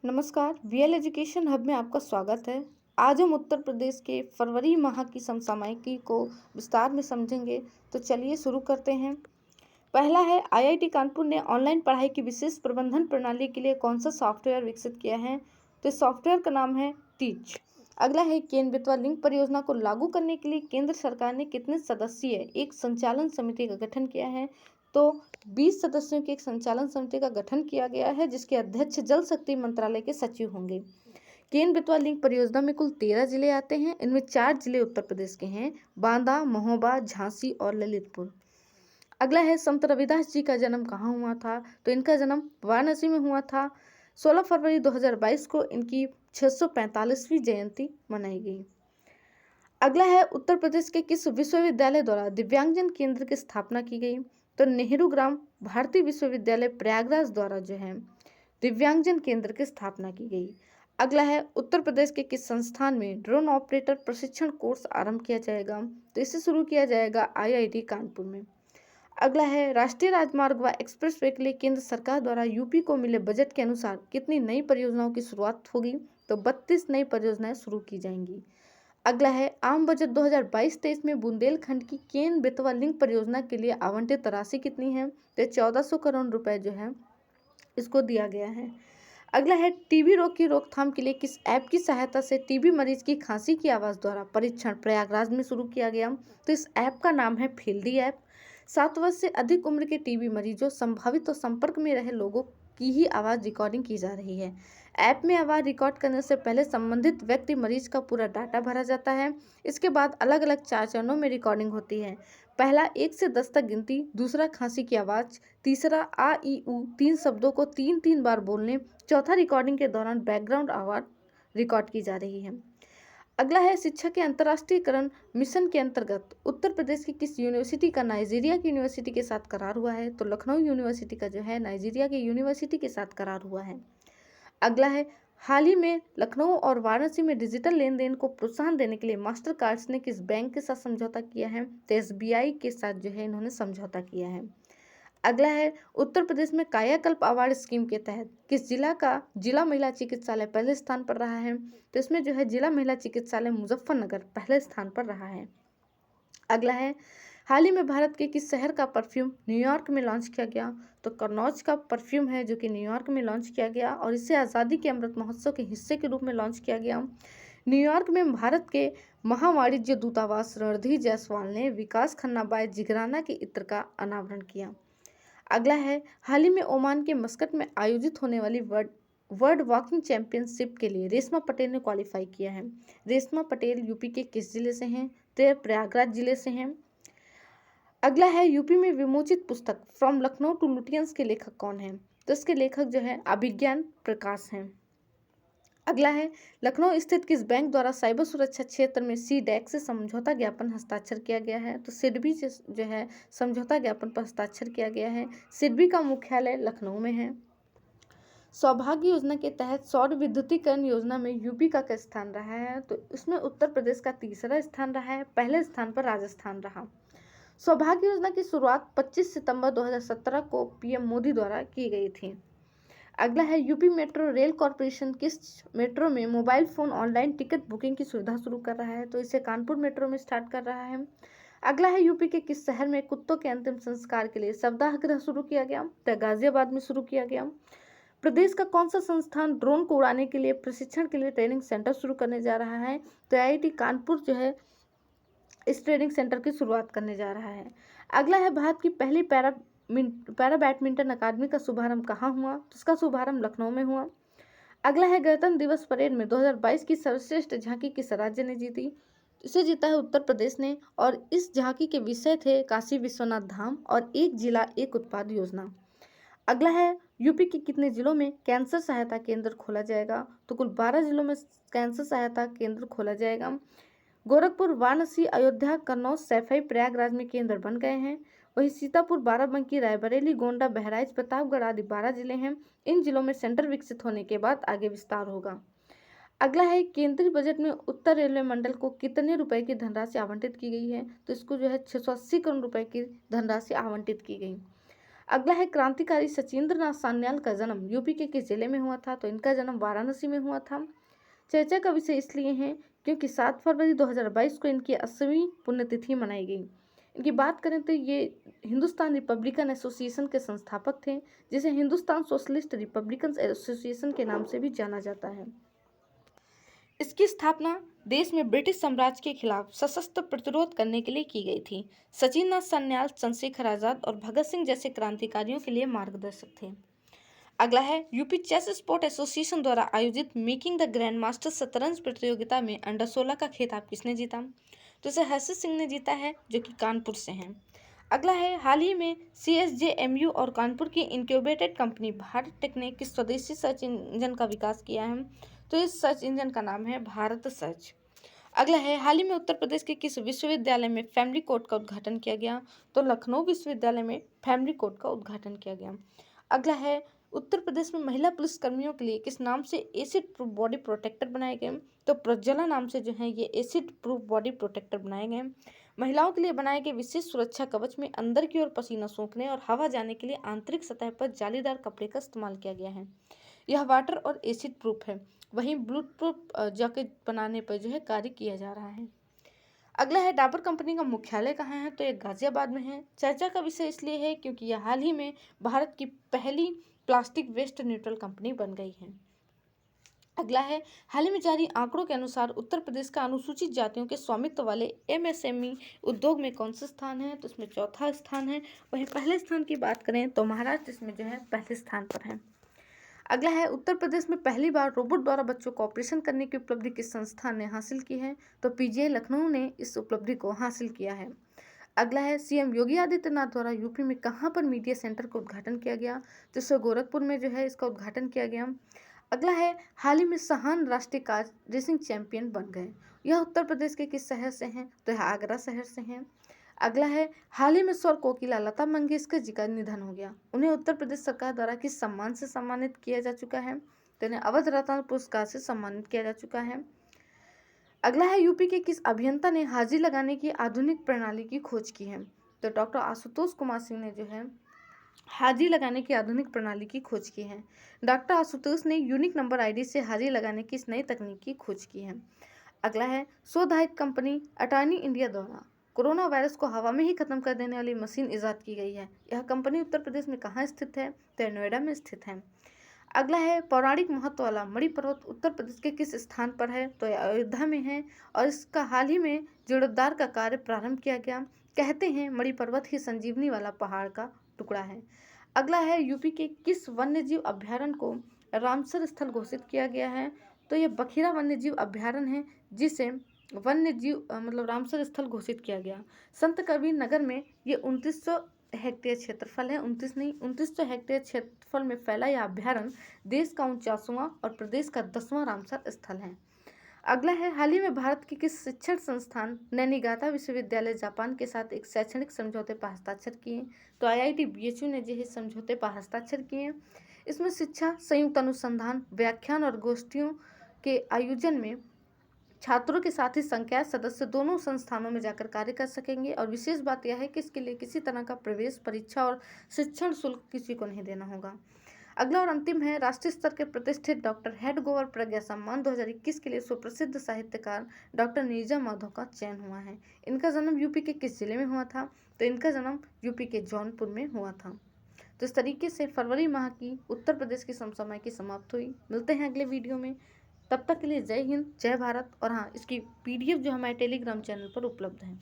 नमस्कार, V L education hub में आपका स्वागत है। आज हम उत्तर प्रदेश के फरवरी माह की समसामयिकी को विस्तार में समझेंगे। तो चलिए शुरू करते हैं। पहला है, आईआईटी कानपुर ने ऑनलाइन पढ़ाई की विशेष प्रबंधन प्रणाली के लिए कौन सा सॉफ्टवेयर विकसित किया है? तो इस सॉफ्टवेयर का नाम है टीच। अगला है, केन बेतवा लिंक परियोजना को लागू करने के लिए केंद्र सरकार ने कितने सदस्यीय एक संचालन समिति का गठन किया है? तो 20 सदस्यों की एक संचालन समिति का गठन किया गया है, जिसके अध्यक्ष जल शक्ति मंत्रालय के सचिव होंगे। केन बेतवा लिंक परियोजना में कुल 13 जिले आते हैं। इनमें 4 जिले उत्तर प्रदेश के हैं, बांदा, महोबा, झांसी और ललितपुर। अगला है, संत रविदास जी का जन्म कहाँ हुआ था? तो इनका जन्म वाराणसी में हुआ था। 16 फरवरी 2022 को इनकी 645वीं जयंती मनाई गई। अगला है, उत्तर प्रदेश के किस विश्वविद्यालय द्वारा दिव्यांगजन केंद्र की स्थापना की गई? तो नेहरू ग्राम भारतीय विश्वविद्यालय प्रयागराज द्वारा जो है दिव्यांगजन केंद्र की स्थापना की गई। अगला है, उत्तर प्रदेश के किस संस्थान में ड्रोन ऑपरेटर प्रशिक्षण कोर्स आरंभ किया जाएगा? तो इसे शुरू किया जाएगा आईआईटी कानपुर में। अगला है, राष्ट्रीय राजमार्ग व एक्सप्रेसवे के लिए केंद्र सरकार द्वारा यूपी को मिले बजट के अनुसार कितनी नई परियोजनाओं की शुरुआत होगी? तो 32 नई परियोजनाएं शुरू की जाएंगी। अगला है, आम बजट 2022-23 में बुंदेलखंड की केन बेतवा लिंक परियोजना के लिए आवंटित राशि कितनी है? तो 1400 करोड़ रुपए जो है इसको दिया गया है। अगला है, टीबी रोग की रोकथाम के लिए किस ऐप की सहायता से टीबी मरीज की खांसी की आवाज़ द्वारा परीक्षण प्रयागराज में शुरू किया गया? तो इस ऐप का नाम है फील्डी ऐप। 7 वर्ष से अधिक उम्र के टीबी मरीजों, संभावित और संपर्क में रहे लोगों की ही आवाज़ रिकॉर्डिंग की जा रही है। ऐप में आवाज़ रिकॉर्ड करने से पहले संबंधित व्यक्ति मरीज का पूरा डाटा भरा जाता है। इसके बाद अलग अलग 4 चरणों में रिकॉर्डिंग होती है। पहला 1 से 10 तक गिनती, दूसरा खांसी की आवाज़, तीसरा आ ई ऊ 3 शब्दों को 3-3 बार बोलने, चौथा रिकॉर्डिंग के दौरान बैकग्राउंड आवाज़ रिकॉर्ड की जा रही है। अगला है, शिक्षा के अंतर्राष्ट्रीयकरण मिशन के अंतर्गत उत्तर प्रदेश की किस यूनिवर्सिटी का नाइजीरिया की यूनिवर्सिटी के साथ करार हुआ है? तो लखनऊ यूनिवर्सिटी का जो है नाइजीरिया की यूनिवर्सिटी के साथ करार हुआ है। अगला है, हाल ही में लखनऊ और वाराणसी में डिजिटल लेन देन को प्रोत्साहन देने के लिए मास्टर कार्ड्स ने किस बैंक के साथ समझौता किया है? तो एसबीआई के साथ जो है इन्होंने समझौता किया है। अगला है, उत्तर प्रदेश में कायाकल्प अवार्ड स्कीम के तहत किस जिला का जिला महिला चिकित्सालय पहले स्थान पर रहा है? तो इसमें जो है जिला महिला चिकित्सालय मुजफ्फरनगर पहले स्थान पर रहा है। अगला है, हाल ही में भारत के किस शहर का परफ्यूम न्यूयॉर्क में लॉन्च किया गया? तो कन्नौज का परफ्यूम है जो कि न्यूयॉर्क में लॉन्च किया गया और इसे आज़ादी के अमृत महोत्सव के हिस्से के रूप में लॉन्च किया गया। न्यूयॉर्क में भारत के महावाणिज्य दूतावास रणधीर जायसवाल ने विकास खन्ना बाय जिगराना के इत्र का अनावरण किया। अगला है, हाल ही में ओमान के मस्कट में आयोजित होने वाली वर्ल्ड वॉकिंग चैंपियनशिप के लिए रेशमा पटेल ने क्वालिफाई किया है। रेशमा पटेल यूपी के किस जिले से हैं? तो प्रयागराज जिले से हैं। अगला है, यूपी में विमोचित पुस्तक फ्रॉम लखनऊ टू लुटियंस के लेखक कौन है? तो इसके लेखक जो है अभिज्ञान प्रकाश हैं। अगला है, लखनऊ स्थित किस बैंक द्वारा साइबर सुरक्षा क्षेत्र में सीडैक से समझौता ज्ञापन हस्ताक्षर किया गया है? तो सिडबी से जो है समझौता ज्ञापन पर हस्ताक्षर किया गया है। सिडबी का मुख्यालय लखनऊ में है। सौभाग्य योजना के तहत सौर विद्युतीकरण योजना में यूपी का क्या स्थान रहा है? तो इसमें उत्तर प्रदेश का तीसरा स्थान रहा है। पहले स्थान पर राजस्थान रहा। सौभाग्य योजना की शुरुआत 25 सितंबर 2017 को पीएम मोदी द्वारा की गई थी। अगला है, यूपी मेट्रो रेल कॉरपोरेशन किस मेट्रो में mobile phone online ticket booking की सुविधा शुरू कर रहा है? तो इसे कानपुर मेट्रो में स्टार्ट कर रहा है। अगला है, यूपी के किस शहर में कुत्तों के अंतिम संस्कार के लिए शवदाह गृह शुरू किया गया? तो गाजियाबाद में शुरू किया गया। प्रदेश का कौन सा संस्थान ड्रोन को उड़ाने के लिए प्रशिक्षण के लिए ट्रेनिंग सेंटर शुरू करने जा रहा है? तो आईआईटी कानपुर जो है इस ट्रेनिंग सेंटर की शुरुआत करने जा रहा है। अगला है, भारत की पहली पैरा बैडमिंटन अकादमी का शुभारंभ कहाँ हुआ? तो इसका शुभारंभ लखनऊ में हुआ। अगला है, गणतंत्र दिवस परेड में 2022 की सर्वश्रेष्ठ झांकी किस राज्य ने जीती? इसे जीता है उत्तर प्रदेश ने और इस झांकी के विषय थे काशी विश्वनाथ धाम और एक जिला एक उत्पाद योजना। अगला है, यूपी के कितने जिलों में कैंसर सहायता केंद्र खोला जाएगा? तो कुल 12 जिलों में कैंसर सहायता केंद्र खोला जाएगा। गोरखपुर, वाराणसी, अयोध्या, कन्नौज, सैफई, प्रयागराज में केंद्र बन गए हैं। वहीं सीतापुर, बाराबंकी, रायबरेली, गोंडा, बहराइच, प्रतापगढ़ आदि 12 जिले हैं। इन जिलों में सेंटर विकसित होने के बाद आगे विस्तार होगा। अगला है, केंद्रीय बजट में उत्तर रेलवे मंडल को कितने रुपए की धनराशि आवंटित की गई है? तो इसको जो है 680 करोड़ रुपए की धनराशि आवंटित की गई। अगला है क्रांतिकारी सचिंद्र नाथ सान्याल का जन्म यूपी के किस जिले में हुआ था? तो इनका जन्म वाराणसी में हुआ था। चर्चा का विषय इसलिए है क्योंकि 7 फरवरी 2022 को इनकी 80वीं पुण्यतिथि मनाई गई। इनकी बात करें तो ये हिंदुस्तान रिपब्लिकन एसोसिएशन के संस्थापक थे, जिसे हिंदुस्तान सोशलिस्ट रिपब्लिकन एसोसिएशन के नाम से भी जाना जाता है। इसकी स्थापना देश में ब्रिटिश साम्राज्य के खिलाफ सशस्त्र प्रतिरोध करने के लिए की गई थी। सचिंद्र नाथ सान्याल चंद्रशेखर आजाद और भगत सिंह जैसे क्रांतिकारियों के लिए मार्गदर्शक थे। अगला है यूपी चेस स्पोर्ट एसोसिएशन द्वारा आयोजित मेकिंग द ग्रैंड मास्टर शतरंज प्रतियोगिता में अंडर 16 का खिताब किसने जीता? तो इसे हर्षित सिंह ने जीता है, जो कि कानपुर से हैं। अगला है हाल ही में CSJMU और कानपुर की इनक्यूबेटेड कंपनी भारत टेक ने किस स्वदेशी सर्च इंजन का विकास किया है? तो इस सर्च इंजन का नाम है भारत सर्च। अगला है हाल ही में उत्तर प्रदेश के किस विश्वविद्यालय में फैमिली कोर्ट का उद्घाटन किया गया? तो लखनऊ विश्वविद्यालय में फैमिली कोर्ट का उद्घाटन किया गया। अगला है उत्तर प्रदेश में महिला पुलिस कर्मियों के लिए किस नाम से एसिड प्रूफ बॉडी प्रोटेक्टर बनाए गए? तो प्रज्वला नाम से जो है ये एसिड प्रूफ बॉडी प्रोटेक्टर बनाए गए। महिलाओं के लिए बनाए गए विशेष सुरक्षा कवच में अंदर की ओर पसीना सूखने और हवा जाने के लिए आंतरिक सतह पर जालीदार कपड़े का इस्तेमाल किया गया है। यह वाटर और एसिड प्रूफ है। वहीं ब्लूट प्रूफ जैकेट बनाने पर जो है कार्य किया जा रहा है। अगला है डाबर कंपनी का मुख्यालय कहाँ है? तो ये गाजियाबाद में है। चर्चा का विषय इसलिए है क्योंकि यह हाल ही में भारत की पहली प्लास्टिक वेस्ट न्यूट्रल कंपनी बन गई है। अगला है हाल ही में जारी आंकड़ों के अनुसार उत्तर प्रदेश का अनुसूचित जातियों के स्वामित्व वाले MSME उद्योग में कौन सा स्थान है? तो इसमें चौथा स्थान है। वहीं पहले स्थान की बात करें तो महाराष्ट्र इसमें जो है पहले स्थान पर है। अगला है उत्तर प्रदेश में पहली बार रोबोट द्वारा बच्चों को ऑपरेशन करने की उपलब्धि किस संस्थान ने हासिल की है? तो PGI लखनऊ ने इस उपलब्धि को हासिल किया है। अगला है CM योगी आदित्यनाथ द्वारा यूपी में कहाँ पर मीडिया सेंटर का उद्घाटन किया गया? तो इससे गोरखपुर में जो है इसका उद्घाटन किया गया। अगला है हाल ही में सहान राष्ट्रीय कार रेसिंग चैंपियन बन गए। यह उत्तर प्रदेश के किस शहर से हैं? तो यह आगरा शहर से हैं। अगला है हाल ही में स्वर कोकिला लता मंगेशकर जी का निधन हो गया। उन्हें उत्तर प्रदेश सरकार द्वारा किस सम्मान से सम्मानित किया जा चुका है? तो इन्हें अवध रत्न पुरस्कार से सम्मानित किया जा चुका है। अगला है यूपी के किस अभियंता ने हाजी लगाने की आधुनिक प्रणाली की खोज की है? तो डॉक्टर आशुतोष कुमार सिंह ने जो है हाजी लगाने की आधुनिक प्रणाली की खोज की है। डॉक्टर आशुतोष ने यूनिक नंबर ID से हाजी लगाने की इस नई तकनीक की खोज की है। अगला है शोधायक कंपनी अटॉर्नी इंडिया द्वारा कोरोना वायरस को हवा में ही खत्म कर देने वाली मशीन इजाद की गई है। यह कंपनी उत्तर प्रदेश में कहाँ स्थित है? तो नोएडा में स्थित है। अगला है पौराणिक महत्व वाला मणि पर्वत उत्तर प्रदेश के किस स्थान पर है? तो यह अयोध्या में है और इसका हाल ही में जीर्णोद्धार का कार्य प्रारंभ किया गया। कहते हैं मणि पर्वत ही संजीवनी वाला पहाड़ का टुकड़ा है। अगला है यूपी के किस वन्यजीव अभ्यारण्य को रामसर स्थल घोषित किया गया है? तो यह बखीरा वन्यजीव अभ्यारण्य है, जिसे वन्यजीव मतलब रामसर स्थल घोषित किया गया। संत कबीर नगर में ये 2900 हेक्टेयर क्षेत्रफल है। 2900 हेक्टेयर क्षेत्रफल में फैला यह अभ्यारण्य देश का 49वां और प्रदेश का 10वां रामसर स्थल है। अगला है हाल ही में भारत के किस शिक्षण संस्थान ने निगाता विश्वविद्यालय जापान के साथ एक शैक्षणिक समझौते पर हस्ताक्षर किए? तो IIT BHU ने जो इस समझौते पर हस्ताक्षर किए। इसमें शिक्षा, संयुक्त अनुसंधान, व्याख्यान और गोष्ठियों के आयोजन में छात्रों के साथ ही संकाय सदस्य दोनों संस्थानों में जाकर कार्य कर सकेंगे। और विशेष बात यह है कि इसके लिए किसी तरह का प्रवेश परीक्षा और शिक्षण शुल्क किसी को नहीं देना होगा। अगला और अंतिम है राष्ट्रीय स्तर के प्रतिष्ठित डॉक्टर हेडगोवर प्रज्ञा सम्मान 2021 के लिए सुप्रसिद्ध साहित्यकार डॉक्टर नीरजा माधव का चयन हुआ है। इनका जन्म यूपी के किस जिले में हुआ था? तो इनका जन्म यूपी के जौनपुर में हुआ था। तो इस तरीके से फरवरी माह की उत्तर प्रदेश की समसामयिकी समाप्त हुई। मिलते हैं अगले वीडियो में, तब तक के लिए जय हिंद, जय भारत। और हाँ, इसकी PDF जो हमारे टेलीग्राम चैनल पर उपलब्ध है।